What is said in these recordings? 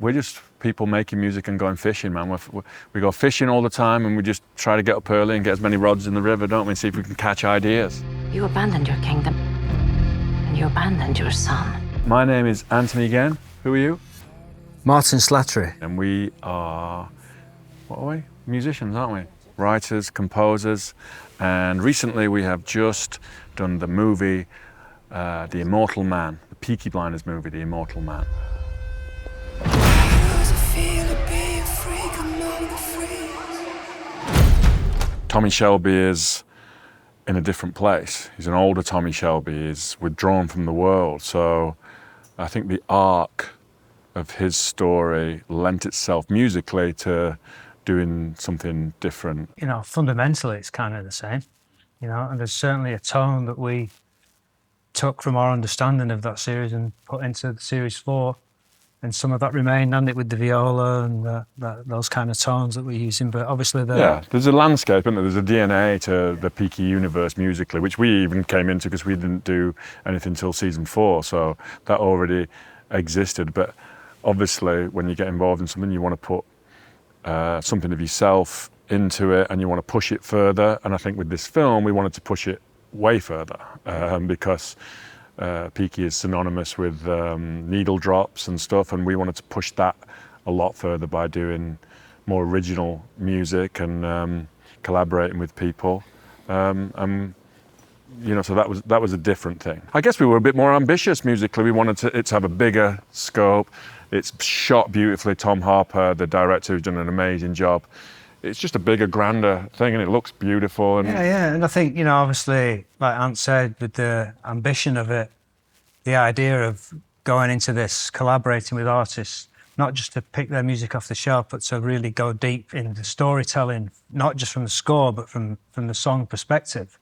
we're just people making music and going fishing, man. We go fishing all the time, and we just try to get up early and get as many rods in the river, don't we? And see if we can catch ideas. You abandoned your kingdom, and you abandoned your son. My name is Antony again. Who are you? Martin Slattery. And we are, what are we? Musicians, aren't we? Writers, composers, and recently we have just done the movie, The Immortal Man, the Peaky Blinders movie, The Immortal Man. Tommy Shelby is in a different place. He's an older Tommy Shelby. He's withdrawn from the world. So I think the arc of his story lent itself musically to doing something different. You know, fundamentally it's kind of the same, you know, and there's certainly a tone that we took from our understanding of that series and put into series 4. And some of that remained, and it with the viola and those kind of tones that we're using. But obviously, there's a landscape, isn't there? There's a DNA to the Peaky universe musically, which we even came into because we didn't do anything until season 4, so that already existed. But obviously, when you get involved in something, you want to put something of yourself into it, and you want to push it further. And I think with this film, we wanted to push it way further because Peaky is synonymous with needle drops and stuff, and we wanted to push that a lot further by doing more original music and collaborating with people. You know, so that was a different thing. I guess we were a bit more ambitious musically. We wanted it to have a bigger scope. It's shot beautifully. Tom Harper, the director, who's done an amazing job. It's just a bigger, grander thing, and it looks beautiful. And yeah, and I think, you know, obviously, like Ant said, with the ambition of it, the idea of going into this, collaborating with artists, not just to pick their music off the shelf, but to really go deep in the storytelling, not just from the score, but from the song perspective.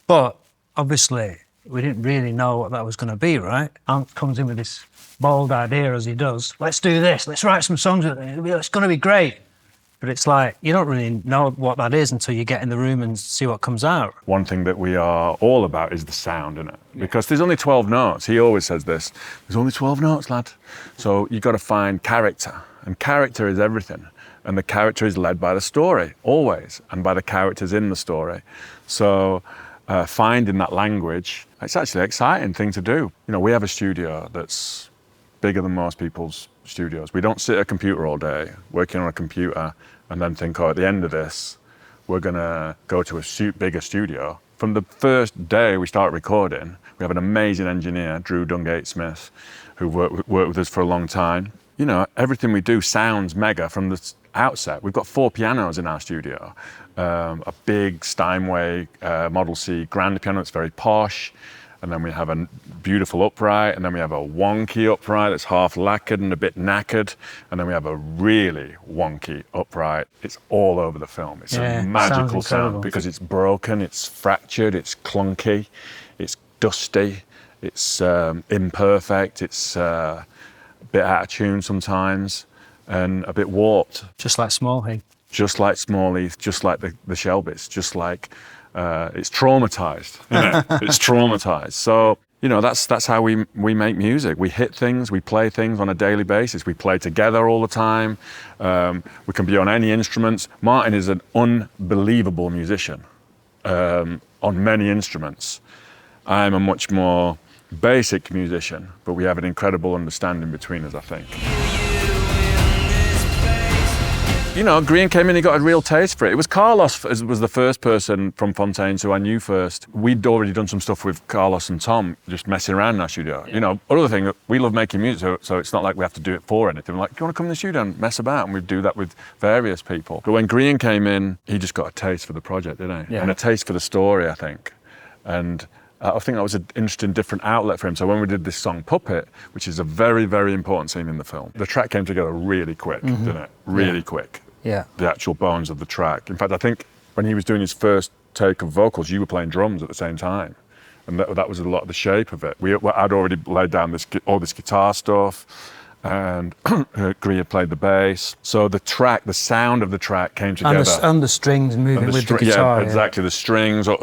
But obviously, we didn't really know what that was going to be, right? Ant comes in with this bold idea, as he does. Let's do this. Let's write some songs with it. It's going to be great. But it's like, you don't really know what that is until you get in the room and see what comes out. One thing that we are all about is the sound, isn't it? Because there's only 12 notes. He always says this. There's only 12 notes, lad. So you've got to find character. And character is everything. And the character is led by the story, always, and by the characters in the story. So finding that language, it's actually an exciting thing to do. You know, we have a studio that's bigger than most people's studios. We don't sit at a computer all day, working on a computer, and then think, oh, at the end of this, we're gonna go to a bigger studio. From the first day we start recording, we have an amazing engineer, Drew Dungate-Smith, who worked with us for a long time. You know, everything we do sounds mega from the outset. We've got 4 pianos in our studio. A big Steinway Model C grand piano, it's very posh. And then we have a beautiful upright, and then we have a wonky upright that's half lacquered and a bit knackered, and then we have a really wonky upright. It's all over the film. It's a magical sound because it's broken, it's fractured, it's clunky, it's dusty, it's imperfect, it's a bit out of tune sometimes, and a bit warped. Just like Small Heath. Just like Small Heath, just like the Shelbys, just like it's traumatized, isn't it? It's traumatized. So, you know, that's how we make music. We hit things, we play things on a daily basis. We play together all the time. We can be on any instruments. Martin is an unbelievable musician on many instruments. I'm a much more basic musician, but we have an incredible understanding between us, I think. You know, Grian came in, he got a real taste for it. It was Carlos was the first person from Fontaines who I knew first. We'd already done some stuff with Carlos and Tom, just messing around in our studio. Yeah. You know, other thing, we love making music, so it's not like we have to do it for anything. We're like, do you want to come in the studio and mess about? And we'd do that with various people. But when Grian came in, he just got a taste for the project, didn't he? Yeah. And a taste for the story, I think. And I think that was an interesting, different outlet for him. So when we did this song, Puppet, which is a very, very important scene in the film, the track came together really quick, didn't it? Really quick. Yeah. The actual bones of the track. In fact, I think when he was doing his first take of vocals, you were playing drums at the same time. And that was a lot of the shape of it. I'd already laid down all this guitar stuff, and Grian played the bass. So the sound of the track came together. And the strings moving with the guitar. Yeah, exactly, the strings, I'm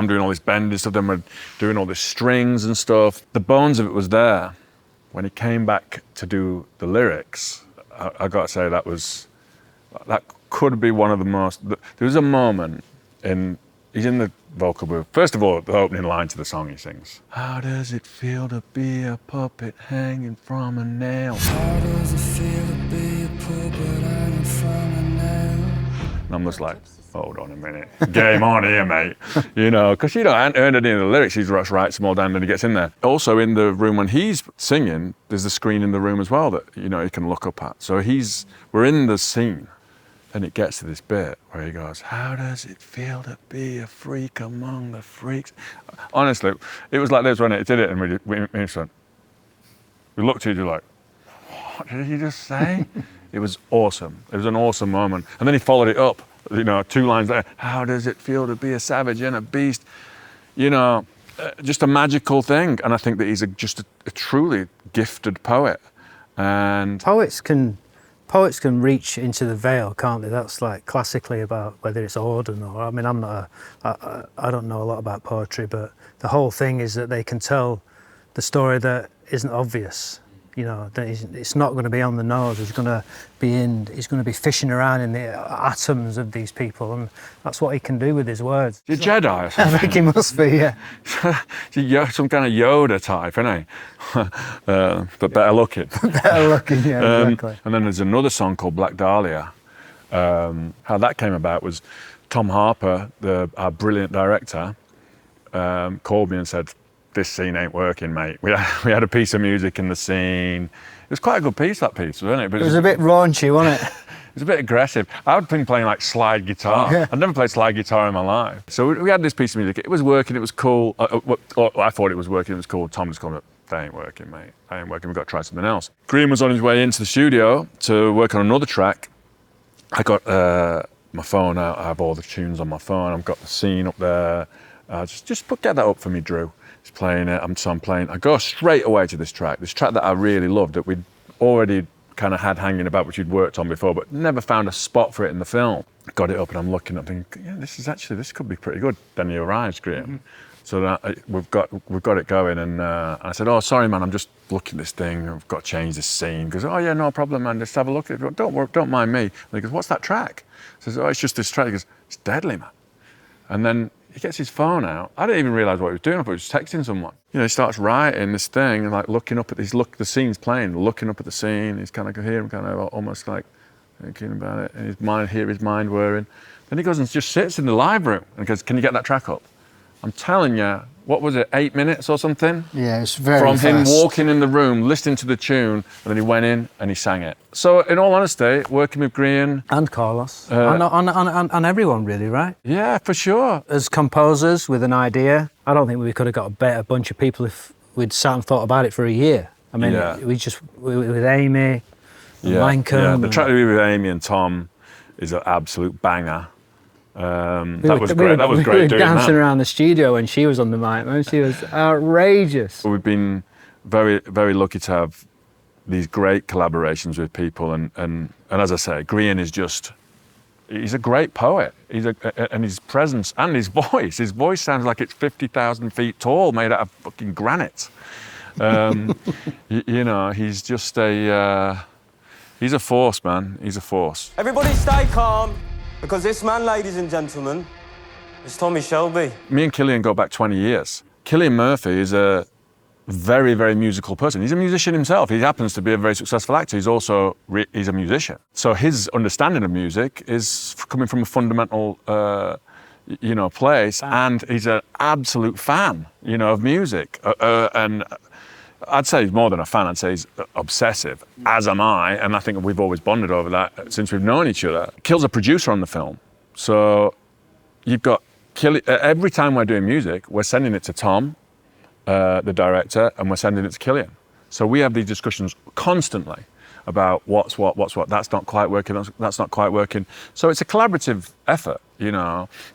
doing all this bending stuff, then we're doing all the strings and stuff. The bones of it was there. When he came back to do the lyrics, I got to say that could be one of the most. There was a moment he's in the vocal booth. First of all, the opening line to the song he sings. How does it feel to be a puppet hanging from a nail? How does it feel to be a puppet hanging from a nail? And I'm just like, hold on a minute, game on here, mate. You know, because I hadn't heard any of the lyrics. He just writes them all down and he gets in there. Also in the room when he's singing, there's a screen in the room as well that, you can look up at. So we're in the scene. And it gets to this bit where he goes, how does it feel to be a freak among the freaks? Honestly, it was like this when it did it, and we looked at each other like, what did he just say? It was awesome. It was an awesome moment. And then he followed it up, 2 lines there. How does it feel to be a savage and a beast? Just a magical thing. And I think that he's just a truly gifted poet. And Poets can reach into the veil, can't they? That's like classically about whether it's Auden or, I mean, I don't know a lot about poetry, but the whole thing is that they can tell the story that isn't obvious. That it's not going to be on the nose. He's going to be fishing around in the atoms of these people, and that's what he can do with his words. He's a Jedi or something. I think he must be, yeah. He's some kind of Yoda type, isn't he? But better looking. Better looking, yeah, exactly. And then there's another song called Black Dahlia. How that came about was Tom Harper, our brilliant director, called me and said, this scene ain't working, mate. We had a piece of music in the scene. It was quite a good piece, that piece, wasn't it? But it was a bit raunchy, wasn't it? It was a bit aggressive. I'd been playing like slide guitar. Yeah. I'd never played slide guitar in my life. So we had this piece of music. It was working, it was cool. I thought it was working, it was cool. Tom just called it, that ain't working, mate. That ain't working, we've got to try something else. Grian was on his way into the studio to work on another track. I got my phone out, I have all the tunes on my phone. I've got the scene up there. Get that up for me, Drew. He's playing it, I'm playing. I go straight away to this track that I really loved, that we'd already kind of had hanging about, which we'd worked on before, but never found a spot for it in the film. Got it up and I'm looking up thinking, yeah, this could be pretty good. Then he arrives, Grian. Mm-hmm. So that, we've got it going, and I said, oh, sorry, man, I'm just looking at this thing. I've got to change this scene. He goes, oh, yeah, no problem, man. Just have a look at it. Don't mind me. And he goes, what's that track? I says, oh, it's just this track. He goes, it's deadly, man. And then he gets his phone out. I didn't even realise what he was doing. I thought he was texting someone. He starts writing this thing and like looking up at the scene's playing, looking up at the scene. He's kind of hearing, kind of almost like thinking about it, and his mind whirring. Then he goes and just sits in the live room and goes, can you get that track up? I'm telling you, what was it, 8 minutes or something? Yeah, it's very From fast. him walking in the room, listening to the tune, and then he went in and he sang it. So, in all honesty, working with Grian... And Carlos. And everyone, really, right? Yeah, for sure. As composers with an idea, I don't think we could have got a better bunch of people if we'd sat and thought about it for a year. I mean, with Amy, Lancome... Yeah, the track we did with Amy and Tom is an absolute banger. That was great. We were dancing around the studio when she was on the mic, man. She was outrageous. We've been very, very lucky to have these great collaborations with people, and as I say, Grian is he's a great poet. And his presence and his voice sounds like it's 50,000 feet tall, made out of fucking granite. He's just he's a force, man. He's a force. Everybody stay calm. Because this man, ladies and gentlemen, is Tommy Shelby. Me and Cillian go back 20 years. Cillian Murphy is a very, very musical person. He's a musician himself. He happens to be a very successful actor. He's also he's a musician. So his understanding of music is coming from a fundamental, place, and he's an absolute fan, of music. And I'd say he's more than a fan. I'd say he's obsessive, as am I, and I think we've always bonded over that since we've known each other. Kill's a producer on the film, so you've got every time we're doing music, we're sending it to Tom, the director, and we're sending it to Cillian. So we have these discussions constantly about what's what. That's not quite working. That's not quite working. So it's a collaborative effort,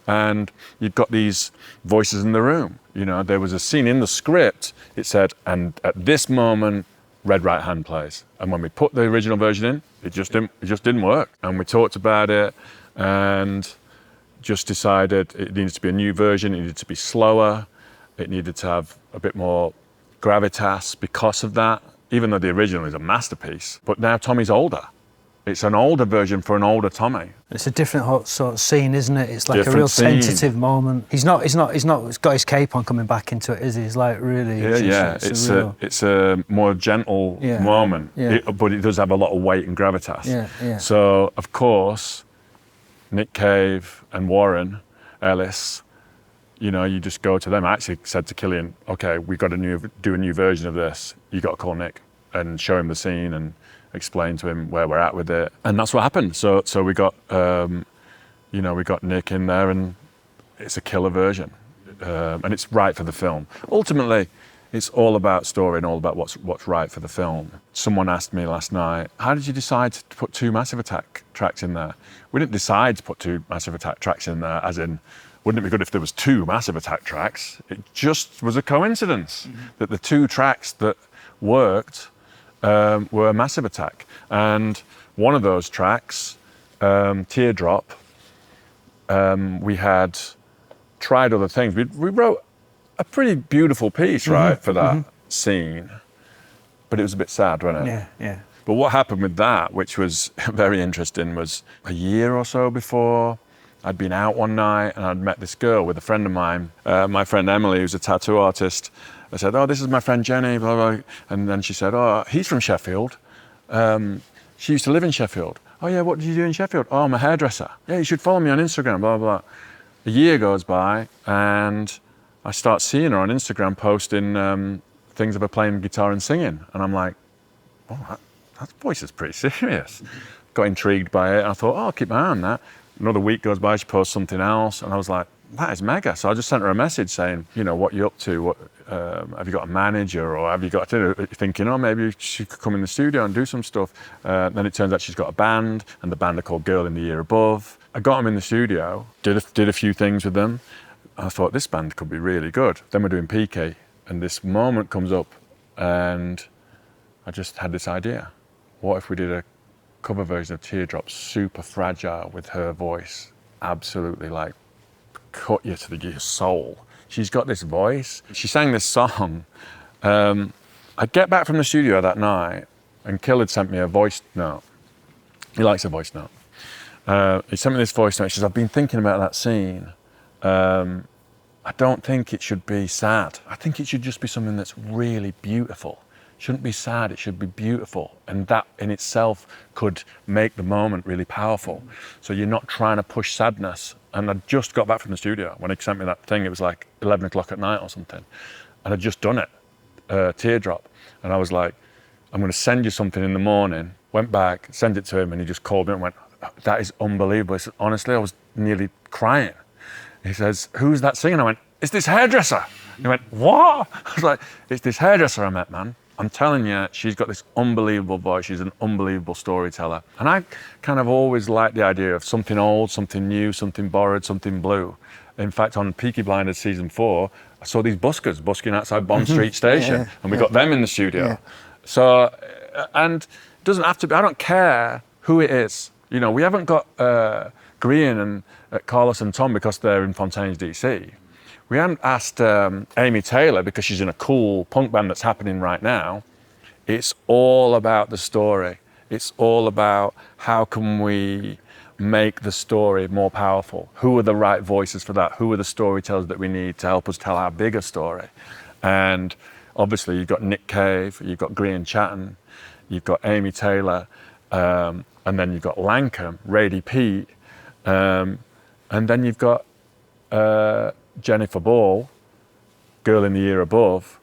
and you've got these voices in the room. There was a scene in the script, it said, and at this moment, red right hand plays. And when we put the original version in, it just didn't work. And we talked about it and just decided it needed to be a new version, it needed to be slower, it needed to have a bit more gravitas because of that, even though the original is a masterpiece. But now Tommy's older. It's an older version for an older Tommy. It's a different sort of scene, isn't it? It's like Different a real scene. tentative moment. He's not got his cape on coming back into it, is he? He's like really... It's a more gentle moment, but it does have a lot of weight and gravitas. So, of course, Nick Cave and Warren Ellis, you know, you just go to them. I actually said to Cillian, okay, we've got to do a new version of this. You got to call Nick and show him the scene and explain to him where we're at with it. And that's what happened. So we got, we got Nick in there, and it's a killer version. And it's right for the film. Ultimately, it's all about story and all about what's right for the film. Someone asked me last night, how did you decide to put 2 Massive Attack tracks in there? We didn't decide to put 2 Massive Attack tracks in there, as in, wouldn't it be good if there was 2 Massive Attack tracks? It just was a coincidence that the 2 tracks that worked were Massive Attack. And one of those tracks, Teardrop, we had tried other things. We wrote a pretty beautiful piece, right, for that scene, but it was a bit sad, wasn't it? Yeah. But what happened with that, which was very interesting, was a year or so before, I'd been out one night and I'd met this girl with a friend of mine, my friend Emily, who's a tattoo artist. I said, oh, this is my friend Jenny, blah, blah. And then she said, oh, he's from Sheffield. She used to live in Sheffield. Oh yeah, what did you do in Sheffield? Oh, I'm a hairdresser. Yeah, you should follow me on Instagram, blah, blah. A year goes by and I start seeing her on Instagram posting things of her playing guitar and singing. And I'm like, oh, that voice is pretty serious. Got intrigued by it. And I thought, oh, I'll keep my eye on that. Another week goes by, she posts something else. And I was like, that is mega. So I just sent her a message saying, you know, what you up to? What, have you got a manager, or have you got thinking, oh, maybe she could come in the studio and do some stuff. Then it turns out she's got a band, and the band are called Girl in the Year Above. I got them in the studio, did a few things with them. I thought this band could be really good. Then we're doing Peaky, and this moment comes up, and I just had this idea. What if we did a cover version of Teardrop, super fragile, with her voice, absolutely like cut you to your soul. She's got this voice. She sang this song. I get back from the studio that night, and Kill had sent me a voice note. He likes a voice note. He sent me this voice note. He says, I've been thinking about that scene. I don't think it should be sad. I think it should just be something that's really beautiful. It shouldn't be sad, it should be beautiful. And that in itself could make the moment really powerful. So you're not trying to push sadness. And I just got back from the studio. When he sent me that thing, it was like 11 o'clock at night or something. And I'd just done it, Teardrop. And I was like, I'm gonna send you something in the morning. Went back, sent it to him, and he just called me and went, that is unbelievable. He said, honestly, I was nearly crying. He says, who's that singing? I went, it's this hairdresser. He went, what? I was like, it's this hairdresser I met, man. I'm telling you, she's got this unbelievable voice. She's an unbelievable storyteller. And I kind of always liked the idea of something old, something new, something borrowed, something blue. In fact, on Peaky Blinders season 4, I saw these buskers busking outside Bond Street Station, and we got them in the studio. Yeah. So, and it doesn't have to be, I don't care who it is. You know, we haven't got Grian and Carlos and Tom because they're in Fontaines D.C. We haven't asked Amy Taylor because she's in a cool punk band that's happening right now. It's all about the story. It's all about how can we make the story more powerful? Who are the right voices for that? Who are the storytellers that we need to help us tell our bigger story? And obviously you've got Nick Cave, you've got Grian Chatten, you've got Amy Taylor, and then you've got Lankham, Rady Pete, and then you've got Jennifer Ball, Girl in the Year Above.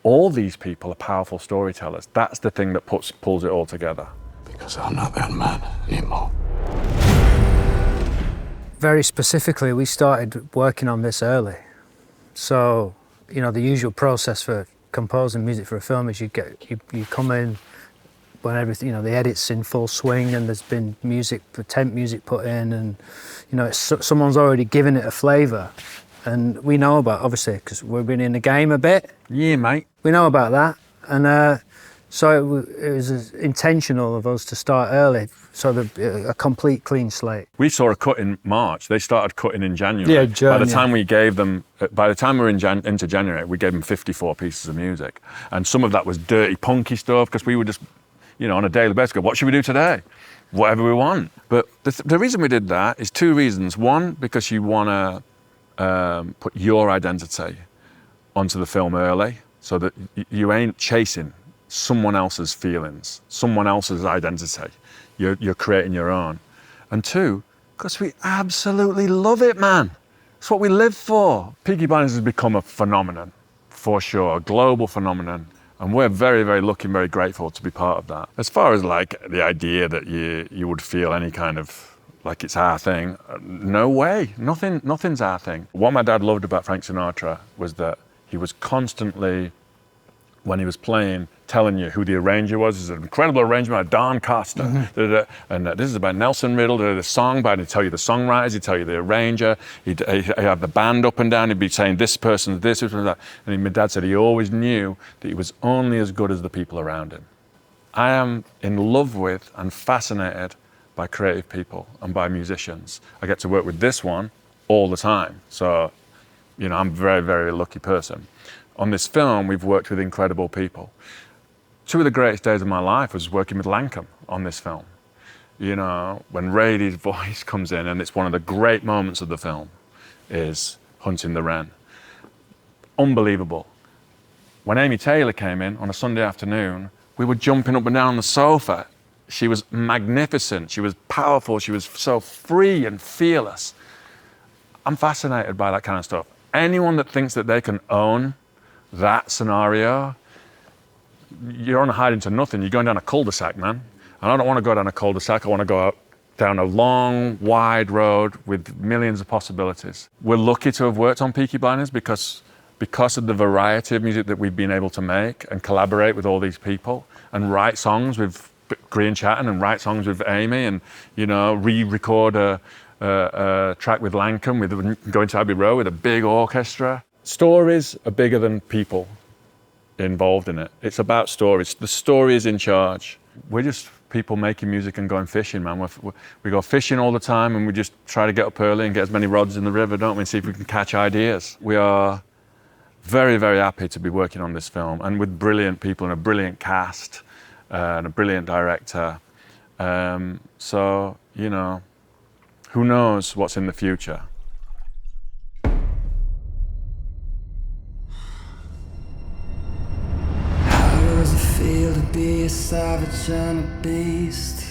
All these people are powerful storytellers. That's the thing that pulls it all together. Because I'm not that man anymore. Very specifically, we started working on this early. So, you know, the usual process for composing music for a film is you come in when everything, you know, the edit's in full swing and there's been music, temp music put in, and, you know, someone's already given it a flavour. And we know about, obviously, because we've been in the game a bit. Yeah, mate. We know about that. And so it was intentional of us to start early, so a complete clean slate. We saw a cut in March. They started cutting in January. Yeah, By the time we gave them, by the time we were into January, we gave them 54 pieces of music. And some of that was dirty, punky stuff, because we were just, you know, on a daily basis, go, what should we do today? whatever we want. But the reason we did that is two reasons. One, because you want to put your identity onto the film early, so that you ain't chasing someone else's feelings, someone else's identity. You're creating your own. And two, because we absolutely love it, man. It's what we live for. Peaky Blinders has become a phenomenon, for sure, a global phenomenon. And we're very, very lucky and very grateful to be part of that. As far as like the idea that you would feel any kind of like it's our thing, no way, nothing's our thing. What my dad loved about Frank Sinatra was that he was constantly, when he was playing, telling you who the arranger was. It's an incredible arrangement by Don Costa. And this is by Nelson Riddle. The song by, he'd tell you the songwriters, he'd tell you the arranger. He'd have the band up and down. He'd be saying this person's this person's that. And my dad said he always knew that he was only as good as the people around him. I am in love with and fascinated by creative people and by musicians. I get to work with this one all the time. So, you know, I'm a very, very lucky person. On this film, we've worked with incredible people. Two of the greatest days of my life was working with Lankham on this film. You know, when Rady's voice comes in, and it's one of the great moments of the film, is Hunting the Wren. Unbelievable. When Amy Taylor came in on a Sunday afternoon, we were jumping up and down on the sofa. She was magnificent, she was powerful, she was so free and fearless. I'm fascinated by that kind of stuff. Anyone that thinks that they can own that scenario, you're on a hide into nothing. You're going down a cul-de-sac, man. And I don't want to go down a cul-de-sac. I want to go out down a long, wide road with millions of possibilities. We're lucky to have worked on Peaky Blinders because of the variety of music that we've been able to make and collaborate with all these people and write songs with Grian Chatten and write songs with Amy and, you know, re-record a track with Lankham, with going to Abbey Road with a big orchestra. Stories are bigger than people involved in it. It's about stories. The story is in charge. We're just people making music and going fishing, man. We go fishing all the time and we just try to get up early and get as many rods in the river, don't we, and see if we can catch ideas. We are very, very happy to be working on this film and with brilliant people and a brilliant cast and a brilliant director. So, you know, who knows what's in the future? Feel to be a savage and a beast.